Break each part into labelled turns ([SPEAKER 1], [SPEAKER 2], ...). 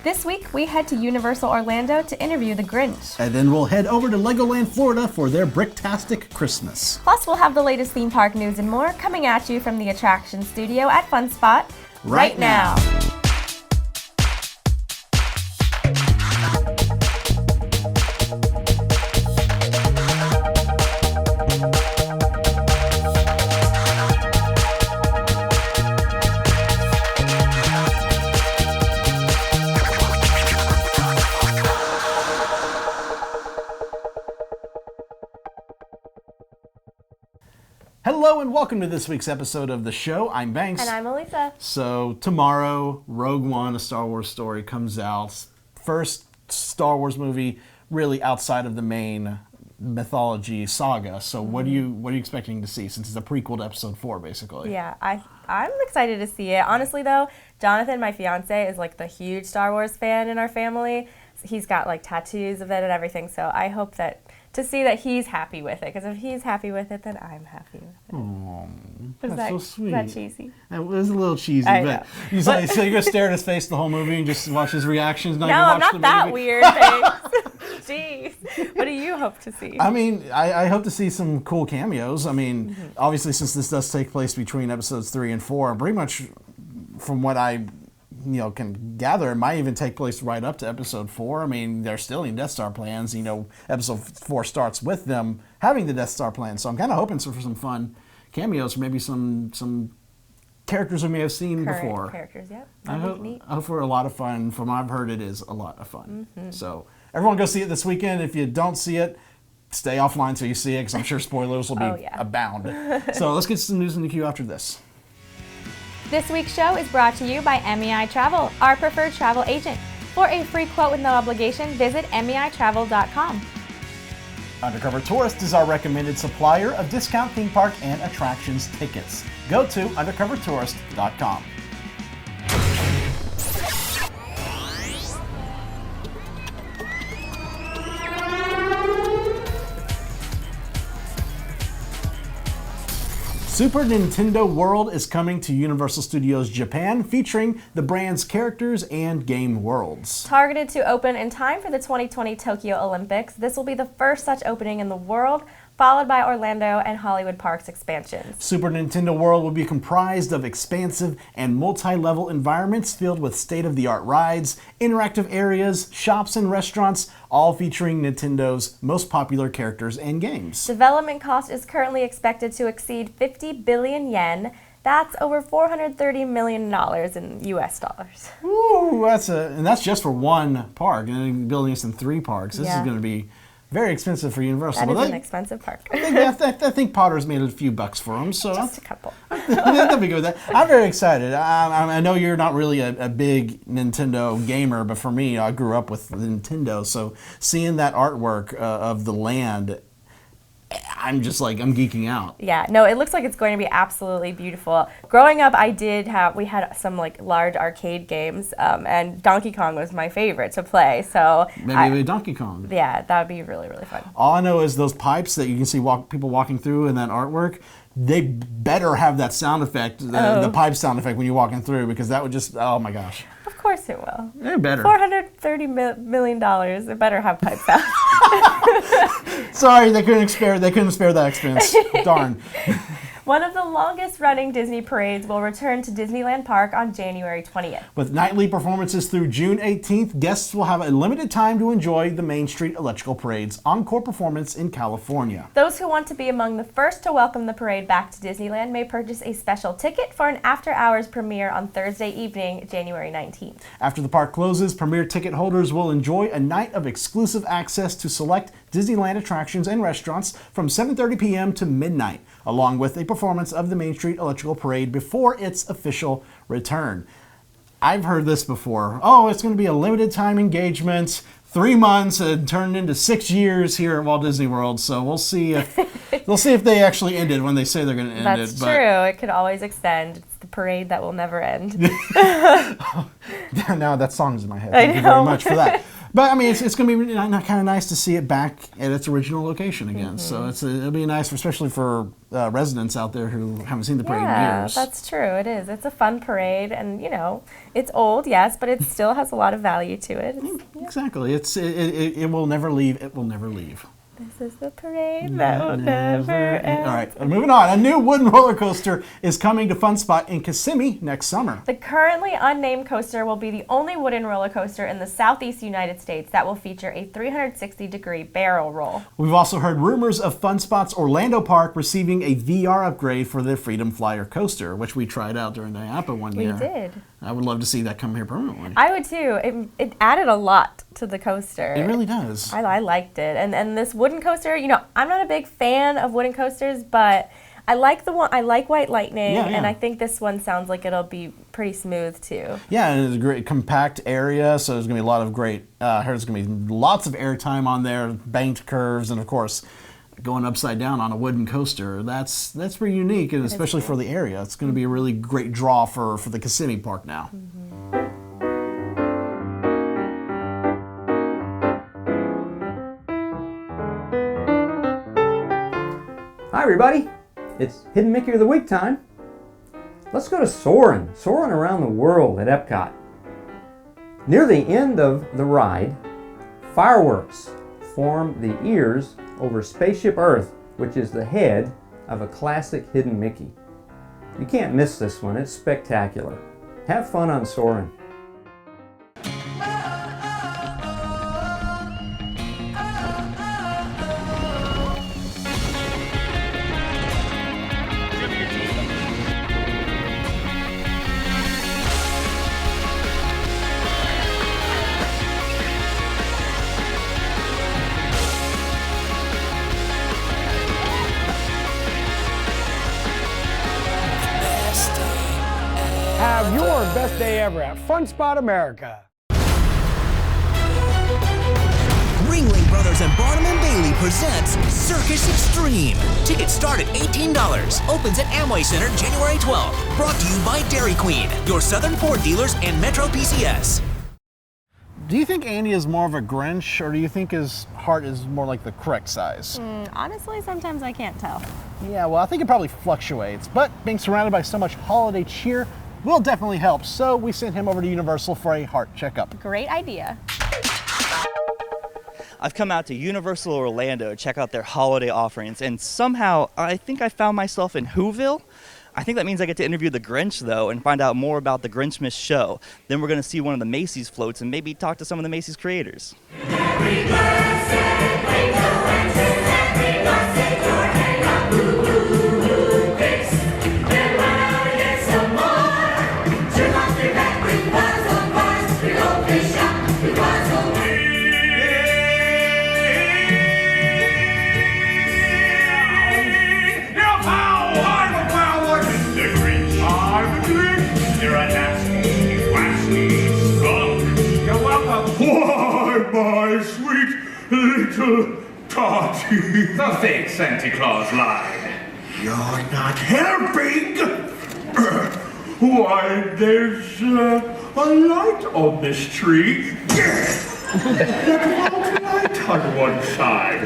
[SPEAKER 1] This week, we head to Universal Orlando to interview the Grinch.
[SPEAKER 2] And then we'll head over to Legoland Florida for their Bricktastic Christmas.
[SPEAKER 1] Plus, we'll have the latest theme park news and more coming at you from the attraction studio at Fun Spot right now.
[SPEAKER 2] Hello and welcome to this week's episode of the show. I'm Banks.
[SPEAKER 1] And I'm Elisa.
[SPEAKER 2] So tomorrow, Rogue One, a Star Wars story, comes out. First Star Wars movie really outside of the main mythology saga. So what are you expecting to see, since it's a prequel to episode 4, basically?
[SPEAKER 1] Yeah, I'm excited to see it. Honestly, though, Jonathan, my fiance, is like the huge Star Wars fan in our family. He's got like tattoos of it and everything, so I hope to see that he's happy with it, because if he's happy with it, then I'm happy with it.
[SPEAKER 2] Aww,
[SPEAKER 1] that's
[SPEAKER 2] so sweet.
[SPEAKER 1] Is that cheesy?
[SPEAKER 2] It was a little cheesy,
[SPEAKER 1] I
[SPEAKER 2] but
[SPEAKER 1] know.
[SPEAKER 2] So you're going to stare at his face the whole movie and just watch his reactions?
[SPEAKER 1] No, I'm not that weird, thanks. Jeez. What do you hope to see?
[SPEAKER 2] I mean, I hope to see some cool cameos. I mean, obviously, since this does take place between episodes 3 and 4, pretty much from what I can gather, it might even take place right up to episode 4. I mean, they're still in Death Star plans. Episode 4 starts with them having the Death Star plans. So I'm kind of hoping for some fun cameos, maybe some characters we may have seen before.
[SPEAKER 1] Characters, yeah.
[SPEAKER 2] I hope for a lot of fun. From what I've heard, it is a lot of fun. So everyone go see it this weekend. If you don't see it, stay offline till you see it, because I'm sure spoilers will be abound. So let's get some news in the queue after this.
[SPEAKER 1] This week's show is brought to you by MEI Travel, our preferred travel agent. For a free quote with no obligation, visit MEItravel.com.
[SPEAKER 2] Undercover Tourist is our recommended supplier of discount theme park and attractions tickets. Go to undercovertourist.com. Super Nintendo World is coming to Universal Studios Japan, featuring the brand's characters and game worlds.
[SPEAKER 1] Targeted to open in time for the 2020 Tokyo Olympics, this will be the first such opening in the world, followed by Orlando and Hollywood Parks expansions.
[SPEAKER 2] Super Nintendo World will be comprised of expansive and multi-level environments filled with state-of-the-art rides, interactive areas, shops, and restaurants, all featuring Nintendo's most popular characters and games.
[SPEAKER 1] Development cost is currently expected to exceed 50 billion yen. That's over $430 million in US dollars.
[SPEAKER 2] Ooh, that's just for one park, and then building this in 3 parks. This is going to be very expensive for Universal.
[SPEAKER 1] That is an expensive park.
[SPEAKER 2] I think Potter's made a few bucks for them. So
[SPEAKER 1] just a couple.
[SPEAKER 2] They'll be good with that. I'm very excited. I know you're not really a big Nintendo gamer, but for me, I grew up with Nintendo. So seeing that artwork of the land, I'm geeking out.
[SPEAKER 1] Yeah, no, it looks like it's going to be absolutely beautiful. Growing up, we had some large arcade games, and Donkey Kong was my favorite to play. So
[SPEAKER 2] maybe Donkey Kong.
[SPEAKER 1] Yeah, that would be really, really fun.
[SPEAKER 2] All I know is those pipes that you can see people walking through in that artwork, they better have that sound effect, the pipe sound effect when you're walking through, because that would just, oh my gosh.
[SPEAKER 1] Of course it will.
[SPEAKER 2] They better.
[SPEAKER 1] $430 million. It better have pipe sound.
[SPEAKER 2] Sorry, they couldn't spare that expense. Darn.
[SPEAKER 1] One of the longest-running Disney parades will return to Disneyland Park on January 20th.
[SPEAKER 2] With nightly performances through June 18th, guests will have a limited time to enjoy the Main Street Electrical Parade's encore performance in California.
[SPEAKER 1] Those who want to be among the first to welcome the parade back to Disneyland may purchase a special ticket for an after-hours premiere on Thursday evening, January 19th.
[SPEAKER 2] After the park closes, premiere ticket holders will enjoy a night of exclusive access to select Disneyland attractions and restaurants from 7:30 p.m. to midnight, along with a performance of the Main Street Electrical Parade before its official return. I've heard this before. Oh, it's going to be a limited time engagement, 3 months, and turned into 6 years here at Walt Disney World. So we'll see if they actually end it when they say they're going to end it.
[SPEAKER 1] That's true. It could always extend. It's the parade that will never end.
[SPEAKER 2] Now that song's in my head. Thank you very much for that. But I mean, it's going to be kind of nice to see it back at its original location again. So it'll be nice, especially for residents out there who haven't seen the parade in years.
[SPEAKER 1] Yeah, that's true. It is. It's a fun parade, and it's old, yes, but it still has a lot of value to it.
[SPEAKER 2] Exactly. It will never leave. It will never leave.
[SPEAKER 1] This is the parade that will never end.
[SPEAKER 2] All right, moving on. A new wooden roller coaster is coming to Fun Spot in Kissimmee next summer.
[SPEAKER 1] The currently unnamed coaster will be the only wooden roller coaster in the southeast United States that will feature a 360-degree barrel roll.
[SPEAKER 2] We've also heard rumors of Fun Spot's Orlando Park receiving a VR upgrade for their Freedom Flyer coaster, which we tried out during the IAPA one year.
[SPEAKER 1] We did.
[SPEAKER 2] I would love to see that come here permanently.
[SPEAKER 1] I would too. It added a lot to the coaster.
[SPEAKER 2] It really does.
[SPEAKER 1] I liked it. And this wooden coaster, I'm not a big fan of wooden coasters, but I like White Lightning, and I think this one sounds like it'll be pretty smooth too. Yeah,
[SPEAKER 2] and it's a great compact area, so there's going to be a lot of great, there's going to be lots of airtime on there, banked curves, and of course, going upside down on a wooden coaster. That's pretty unique, and especially for the area. It's going to be a really great draw for the Kissimmee Park now.
[SPEAKER 3] Hi everybody, it's Hidden Mickey of the Week time. Let's go to Soarin' around the world at Epcot. Near the end of the ride, fireworks form the ears over Spaceship Earth, which is the head of a classic Hidden Mickey. You can't miss this one, it's spectacular. Have fun on Soarin'.
[SPEAKER 4] Have your best day ever at Fun Spot America.
[SPEAKER 5] Ringling Brothers and Barnum and Bailey presents Circus Extreme. Tickets start at $18. Opens at Amway Center January 12th. Brought to you by Dairy Queen, your Southern Ford dealers, and Metro PCS.
[SPEAKER 2] Do you think Andy is more of a Grinch, or do you think his heart is more like the correct size?
[SPEAKER 1] Honestly, sometimes I can't tell.
[SPEAKER 2] Yeah, well, I think it probably fluctuates, but being surrounded by so much holiday cheer will definitely help, so we sent him over to Universal for a heart checkup.
[SPEAKER 1] Great idea.
[SPEAKER 6] I've come out to Universal Orlando to check out their holiday offerings, and somehow I think I found myself in Whoville. I think that means I get to interview the Grinch, though, and find out more about the Grinchmas show. Then we're going to see one of the Macy's floats and maybe talk to some of the Macy's creators.
[SPEAKER 7] My sweet little Totty.
[SPEAKER 8] The fake Santa Claus lied.
[SPEAKER 7] You're not helping. Why, there's a light on this tree. Like a mountain light on one side.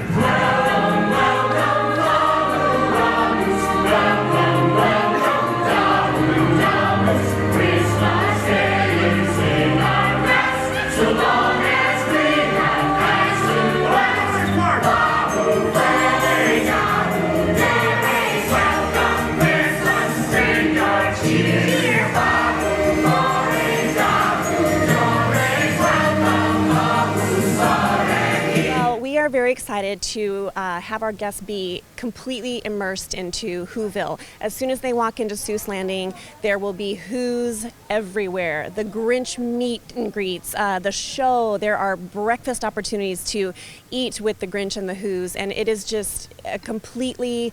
[SPEAKER 9] We are very excited to have our guests be completely immersed into Whoville. As soon as they walk into Seuss Landing, there will be Who's everywhere. The Grinch meet and greets, the show. There are breakfast opportunities to eat with the Grinch and the Who's, and it is just a completely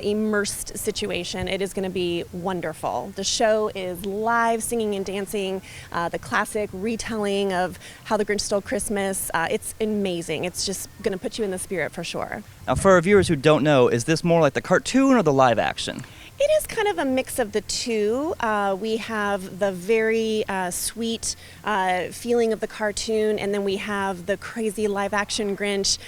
[SPEAKER 9] immersed situation. It is going to be wonderful. The show is live singing and dancing, the classic retelling of How the Grinch Stole Christmas. It's amazing. It's just going to put you in the spirit for sure.
[SPEAKER 6] Now, for our viewers who don't know, is this more like the cartoon or the live action?
[SPEAKER 9] It is kind of a mix of the two. We have the very sweet feeling of the cartoon, and then we have the crazy live-action Grinch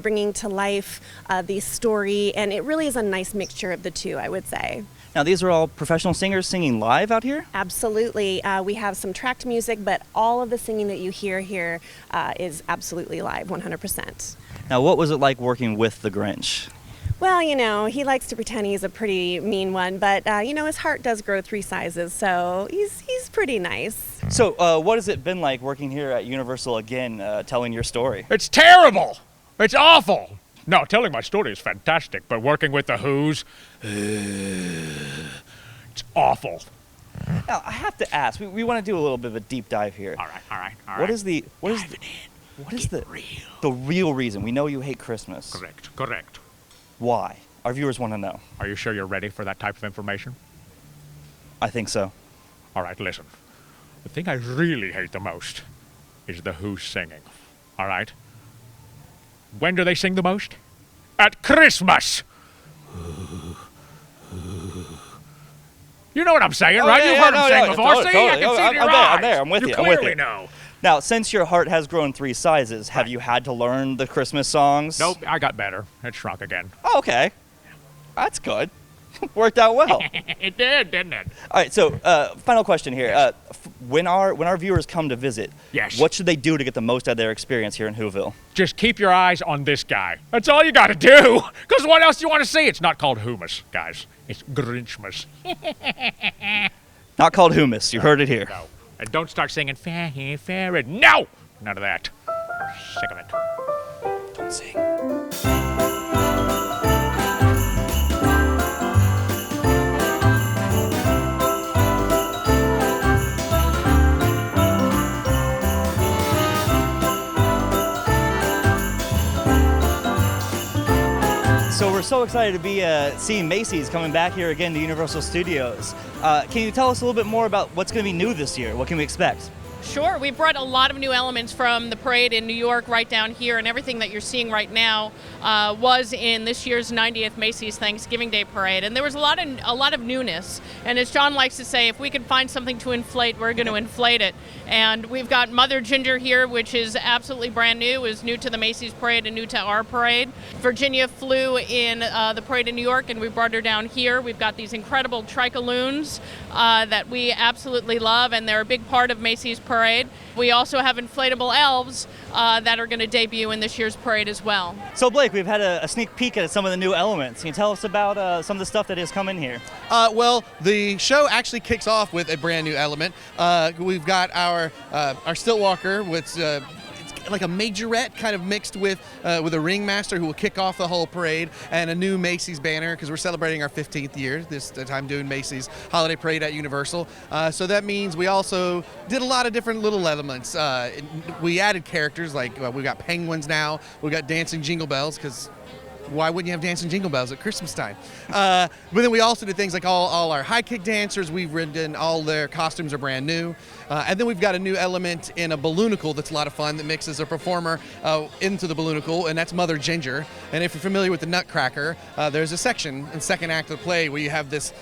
[SPEAKER 9] bringing to life the story, and it really is a nice mixture of the two, I would say.
[SPEAKER 6] Now, these are all professional singers singing live out here?
[SPEAKER 9] Absolutely. We have some tracked music, but all of the singing that you hear here is absolutely live, 100%.
[SPEAKER 6] Now, what was it like working with the Grinch?
[SPEAKER 9] Well, you know, he likes to pretend he's a pretty mean one, but, you know, his heart does grow 3 sizes, so he's pretty nice.
[SPEAKER 6] So, what has it been like working here at Universal again, telling your story?
[SPEAKER 4] It's terrible. It's awful. No, telling my story is fantastic, but working with the Who's, it's awful.
[SPEAKER 6] Now, I have to ask, we want to do a little bit of a deep dive here.
[SPEAKER 4] All right.
[SPEAKER 6] What is the real reason? We know you hate Christmas.
[SPEAKER 4] Correct.
[SPEAKER 6] Why? Our viewers want to know.
[SPEAKER 4] Are you sure you're ready for that type of information?
[SPEAKER 6] I think so.
[SPEAKER 4] All right, listen. The thing I really hate the most is the Who's singing. All right? When do they sing the most? At Christmas! You know what I'm saying, right? You've heard them sing before.
[SPEAKER 6] Totally.
[SPEAKER 4] See, I can see in your eyes.
[SPEAKER 6] I'm there. I'm with you.
[SPEAKER 4] You
[SPEAKER 6] I'm with
[SPEAKER 4] clearly
[SPEAKER 6] you.
[SPEAKER 4] know.
[SPEAKER 6] Now, since your heart has grown 3 sizes, have you had to learn the Christmas songs?
[SPEAKER 4] Nope, I got better. It shrunk again.
[SPEAKER 6] Oh, okay. That's good. Worked out well.
[SPEAKER 4] It did, didn't it?
[SPEAKER 6] All right, so final question here. Yes. When our viewers come to visit,
[SPEAKER 4] yes,
[SPEAKER 6] what should they do to get the most out of their experience here in Whoville?
[SPEAKER 4] Just keep your eyes on this guy. That's all you got to do. Because what else do you want to see? It's not called Humus, guys. It's Grinchmas.
[SPEAKER 6] Not called Humus. You heard it here.
[SPEAKER 4] No. And don't start singing fair. No! None of that. I'm sick of it.
[SPEAKER 6] Don't sing. So we're so excited to be seeing Macy's coming back here again to Universal Studios. Can you tell us a little bit more about what's going to be new this year? What can we expect?
[SPEAKER 10] Sure, we brought a lot of new elements from the parade in New York right down here, and everything that you're seeing right now was in this year's 90th Macy's Thanksgiving Day Parade, and there was a lot of newness. And as John likes to say, if we can find something to inflate, we're going to inflate it. And we've got Mother Ginger here, which is absolutely brand new, is new to the Macy's parade and new to our parade. Virginia flew in the parade in New York, and we brought her down here. We've got these incredible tricaloons that we absolutely love, and they're a big part of Macy's parade. We also have inflatable elves that are going to debut in this year's parade as well.
[SPEAKER 6] So Blake, we've had a sneak peek at some of the new elements. Can you tell us about some of the stuff that is coming here?
[SPEAKER 11] Well, the show actually kicks off with a brand new element. We've got our stilt walker, which it's like a majorette kind of mixed with a ringmaster who will kick off the whole parade, and a new Macy's banner because we're celebrating our 15th year this time doing Macy's holiday parade at Universal. So that means we also did a lot of different little elements. We added characters like we've got penguins now. We've got dancing jingle bells because why wouldn't you have dancing jingle bells at Christmas time? But then we also did things like all our high kick dancers. We've ridden, all their costumes are brand new. And then we've got a new element in a balloonicle that's a lot of fun that mixes a performer into the balloonicle, and that's Mother Ginger. And if you're familiar with the Nutcracker, there's a section in second act of the play where you have this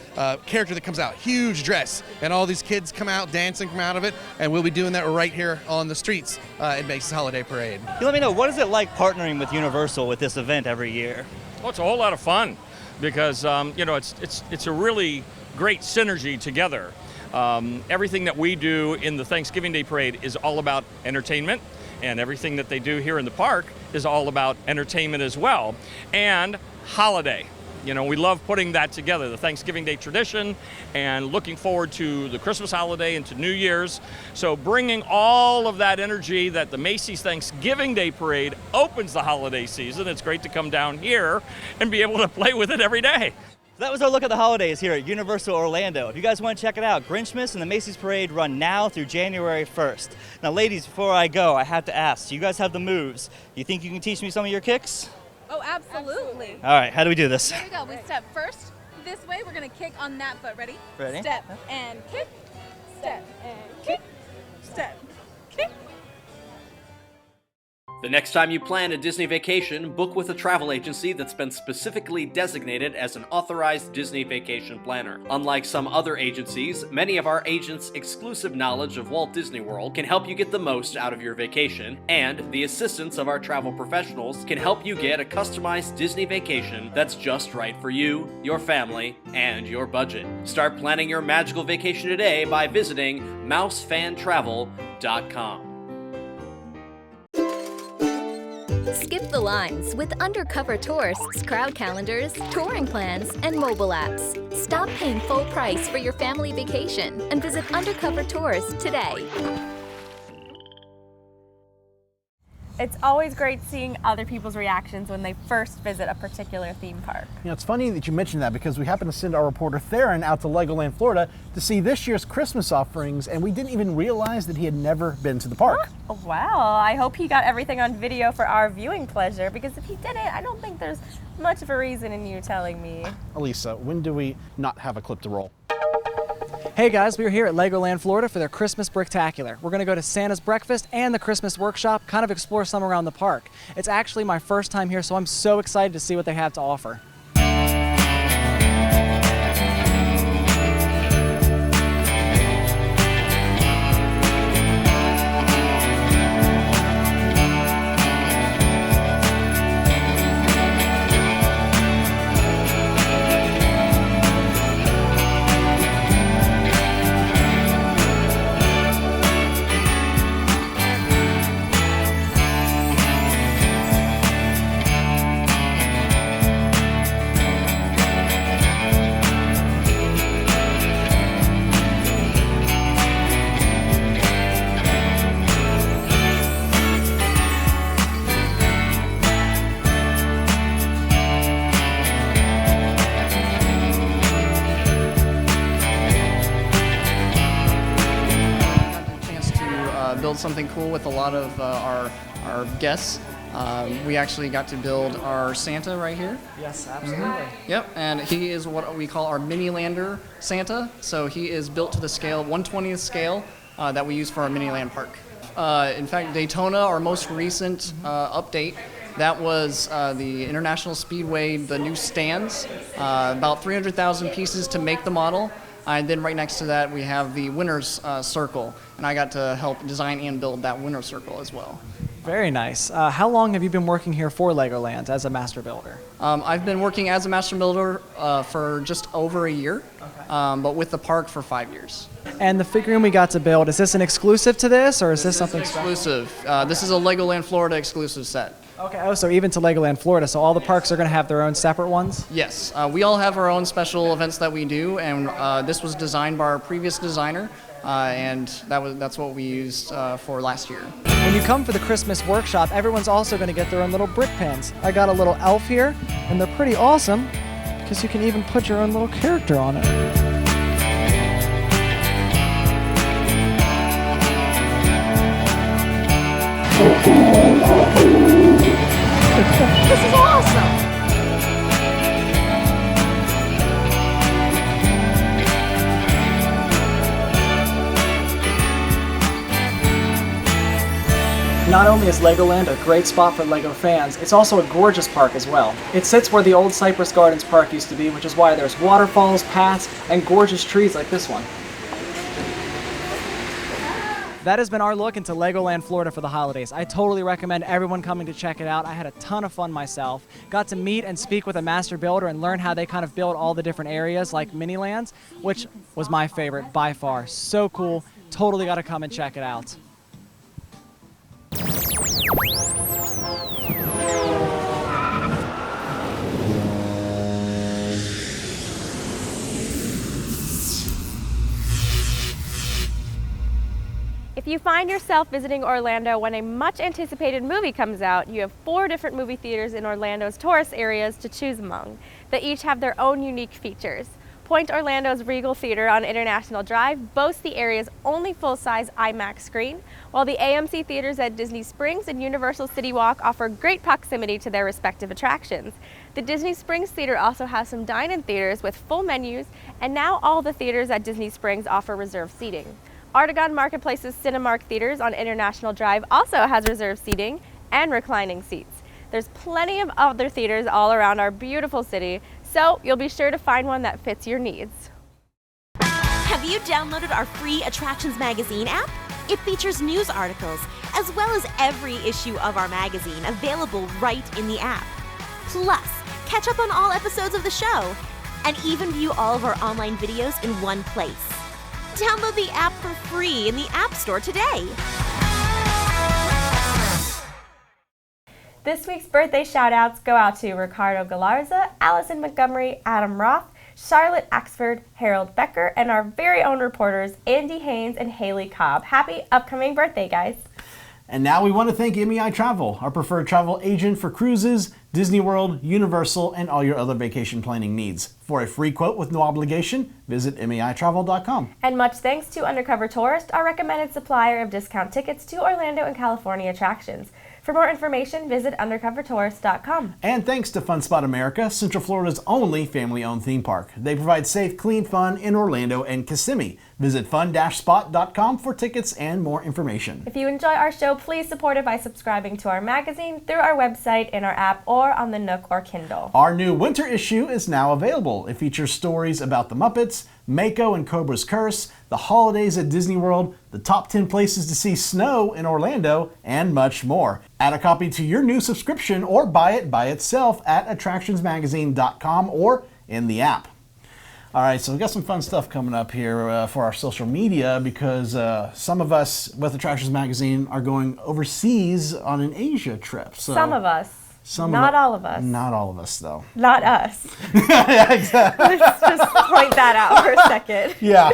[SPEAKER 11] character that comes out, huge dress, and all these kids come out dancing from out of it, and we'll be doing that right here on the streets at Macy's Holiday Parade.
[SPEAKER 6] You let me know, what is it like partnering with Universal with this event every year?
[SPEAKER 12] Well, it's a whole lot of fun because it's a really great synergy together. Everything that we do in the Thanksgiving Day Parade is all about entertainment, and everything that they do here in the park is all about entertainment as well, and holiday. You know, we love putting that together, the Thanksgiving Day tradition, and looking forward to the Christmas holiday and to New Year's. So bringing all of that energy that the Macy's Thanksgiving Day Parade opens the holiday season, it's great to come down here and be able to play with it every day.
[SPEAKER 6] So that was our look at the holidays here at Universal Orlando. If you guys want to check it out, Grinchmas and the Macy's Parade run now through January 1st. Now, ladies, before I go, I have to ask, you guys have the moves. You think you can teach me some of your kicks?
[SPEAKER 13] Oh, absolutely.
[SPEAKER 6] All right, how do we do this?
[SPEAKER 13] Here we go. We step first this way. We're going to kick on that foot. Ready?
[SPEAKER 6] Ready.
[SPEAKER 13] Step and kick. Step and kick. Step. Kick.
[SPEAKER 14] The next time you plan a Disney vacation, book with a travel agency that's been specifically designated as an authorized Disney vacation planner. Unlike some other agencies, many of our agents' exclusive knowledge of Walt Disney World can help you get the most out of your vacation, and the assistance of our travel professionals can help you get a customized Disney vacation that's just right for you, your family, and your budget. Start planning your magical vacation today by visiting mousefantravel.com.
[SPEAKER 15] Skip the lines with undercover tourists, crowd calendars, touring plans, and mobile apps. Stop paying full price for your family vacation and visit Undercover Tours today.
[SPEAKER 1] It's always great seeing other people's reactions when they first visit a particular theme park.
[SPEAKER 2] You know, it's funny that you mentioned that because we happened to send our reporter Tharin out to Legoland Florida to see this year's Christmas offerings, and we didn't even realize that he had never been to the park.
[SPEAKER 1] Oh, wow, I hope he got everything on video for our viewing pleasure, because if he didn't, I don't think there's much of a reason in you telling me.
[SPEAKER 2] Elisa, when do we not have a clip to roll?
[SPEAKER 16] Hey guys, we're here at Legoland Florida for their Christmas Bricktacular. We're going to go to Santa's Breakfast and the Christmas Workshop, kind of explore some around the park. It's actually my first time here, so I'm so excited to see what they have to offer.
[SPEAKER 17] Build something cool with a lot of our guests. We actually got to build our Santa right here.
[SPEAKER 16] Yes, absolutely.
[SPEAKER 17] Yep, and he is what we call our mini lander Santa. So he is built to the scale, 1/20th scale, that we use for our mini land park. In fact, Daytona, our most recent update, that was the International Speedway, the new stands, about 300,000 pieces to make the model. And then right next to that, we have the winner's circle, and I got to help design and build that winner's circle as well.
[SPEAKER 16] Very nice. How long have you been working here for Legoland as a master builder?
[SPEAKER 17] I've been working as a master builder for just over a year, but with the park for 5 years.
[SPEAKER 16] And the figurine we got to build, is this an exclusive to this, or is this something
[SPEAKER 17] exclusive? This is a Legoland Florida exclusive set.
[SPEAKER 16] Okay, oh, so even to Legoland Florida, so all the parks are going to have their own separate ones?
[SPEAKER 17] Yes, we all have our own special events that we do, and this was designed by our previous designer, and that's what we used for last year.
[SPEAKER 16] When you come for the Christmas workshop, everyone's also going to get their own little brick pins. I got a little elf here, and they're pretty awesome because you can even put your own little character on it.
[SPEAKER 15] This is awesome!
[SPEAKER 16] Not only is Legoland a great spot for LEGO fans, it's also a gorgeous park as well. It sits where the old Cypress Gardens Park used to be, which is why there's waterfalls, paths, and gorgeous trees like this one. That has been our look into Legoland Florida for the holidays. I totally recommend everyone coming to check it out. I had a ton of fun myself. Got to meet and speak with a master builder and learn how they kind of build all the different areas like mini lands, which was my favorite by far. So cool. Totally got to come and check it out.
[SPEAKER 1] If you find yourself visiting Orlando when a much anticipated movie comes out, you have 4 different movie theaters in Orlando's tourist areas to choose among. They each have their own unique features. Point Orlando's Regal Theater on International Drive boasts the area's only full-size IMAX screen, while the AMC theaters at Disney Springs and Universal City Walk offer great proximity to their respective attractions. The Disney Springs Theater also has some dine-in theaters with full menus, and now all the theaters at Disney Springs offer reserved seating. Artagon Marketplace's Cinemark Theaters on International Drive also has reserved seating, and reclining seats. There's plenty of other theaters all around our beautiful city, so you'll be sure to find one that fits your needs.
[SPEAKER 18] Have you downloaded our free Attractions Magazine app? It features news articles, as well as every issue of our magazine available right in the app. Plus, catch up on all episodes of the show, and even view all of our online videos in one place. Download the app for free in the App Store today.
[SPEAKER 1] This week's birthday shout-outs go out to Ricardo Galarza, Allison Montgomery, Adam Roth, Charlotte Axford, Harold Becker, and our very own reporters, Andy Haynes and Haley Cobb. Happy upcoming birthday, guys.
[SPEAKER 2] And now we want to thank MEI Travel, our preferred travel agent for cruises, Disney World, Universal, and all your other vacation planning needs. For a free quote with no obligation, visit MEItravel.com.
[SPEAKER 1] And much thanks to Undercover Tourist, our recommended supplier of discount tickets to Orlando and California attractions. For more information, visit undercovertourist.com.
[SPEAKER 2] And thanks to Fun Spot America, Central Florida's only family-owned theme park. They provide safe, clean fun in Orlando and Kissimmee. Visit fun-spot.com for tickets and more information.
[SPEAKER 1] If you enjoy our show, please support it by subscribing to our magazine through our website, in our app, or on the Nook or Kindle.
[SPEAKER 2] Our new winter issue is now available. It features stories about the Muppets, Mako and Cobra's Curse, the holidays at Disney World, the top 10 places to see snow in Orlando, and much more. Add a copy to your new subscription or buy it by itself at attractionsmagazine.com or in the app. All right, so we've got some fun stuff coming up here for our social media because some of us with Attractions Magazine are going overseas on an Asia trip. So
[SPEAKER 1] some of us. Not all of us.
[SPEAKER 2] Not all of us, though.
[SPEAKER 1] Not us.
[SPEAKER 2] Yeah, exactly.
[SPEAKER 1] Let's just point that out for a second.
[SPEAKER 2] Yeah,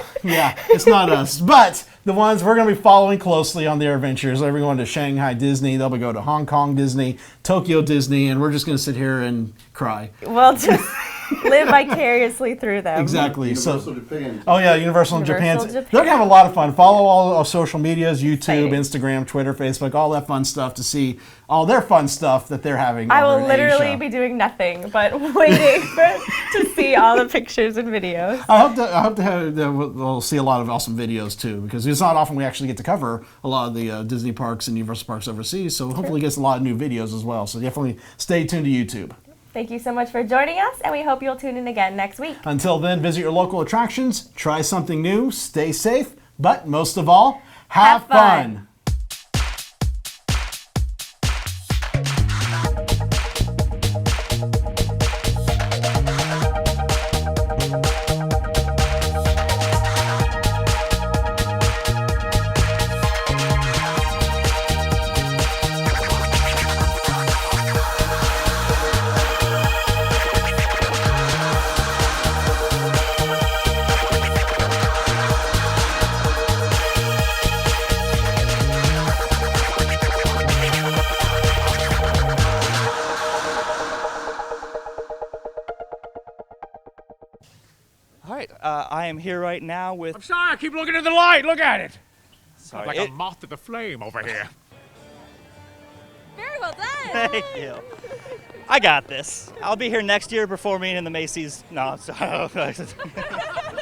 [SPEAKER 2] it's not us. But the ones we're going to be following closely on their adventures, they're going to Shanghai Disney, they'll be going to Hong Kong Disney, Tokyo Disney, and we're just going to sit here and cry.
[SPEAKER 1] Well, just live vicariously through them.
[SPEAKER 2] Exactly.
[SPEAKER 19] Universal Japan.
[SPEAKER 2] Oh yeah, Universal Japan.
[SPEAKER 1] Japan.
[SPEAKER 2] They're gonna have a lot of fun. Follow all our social medias, YouTube,
[SPEAKER 1] Exciting.
[SPEAKER 2] Instagram, Twitter, Facebook, all that fun stuff to see all their fun stuff that they're having.
[SPEAKER 1] I
[SPEAKER 2] over
[SPEAKER 1] will
[SPEAKER 2] in
[SPEAKER 1] literally
[SPEAKER 2] Asia.
[SPEAKER 1] be doing nothing but waiting to see all the pictures and videos.
[SPEAKER 2] I hope to have we'll see a lot of awesome videos too, because it's not often we actually get to cover a lot of the Disney parks and Universal parks overseas. So hopefully get a lot of new videos as well. So definitely stay tuned to YouTube.
[SPEAKER 1] Thank you so much for joining us, and we hope you'll tune in again next week.
[SPEAKER 2] Until then, visit your local attractions, try something new, stay safe, but most of all, have fun.
[SPEAKER 6] All right, I am here right now with...
[SPEAKER 4] I'm sorry, I keep looking at the light. Look at it.
[SPEAKER 6] Sorry,
[SPEAKER 4] Like a moth to the flame over here.
[SPEAKER 13] Very well done.
[SPEAKER 6] Thank you. I got this. I'll be here next year performing in the Macy's. No, I'm sorry.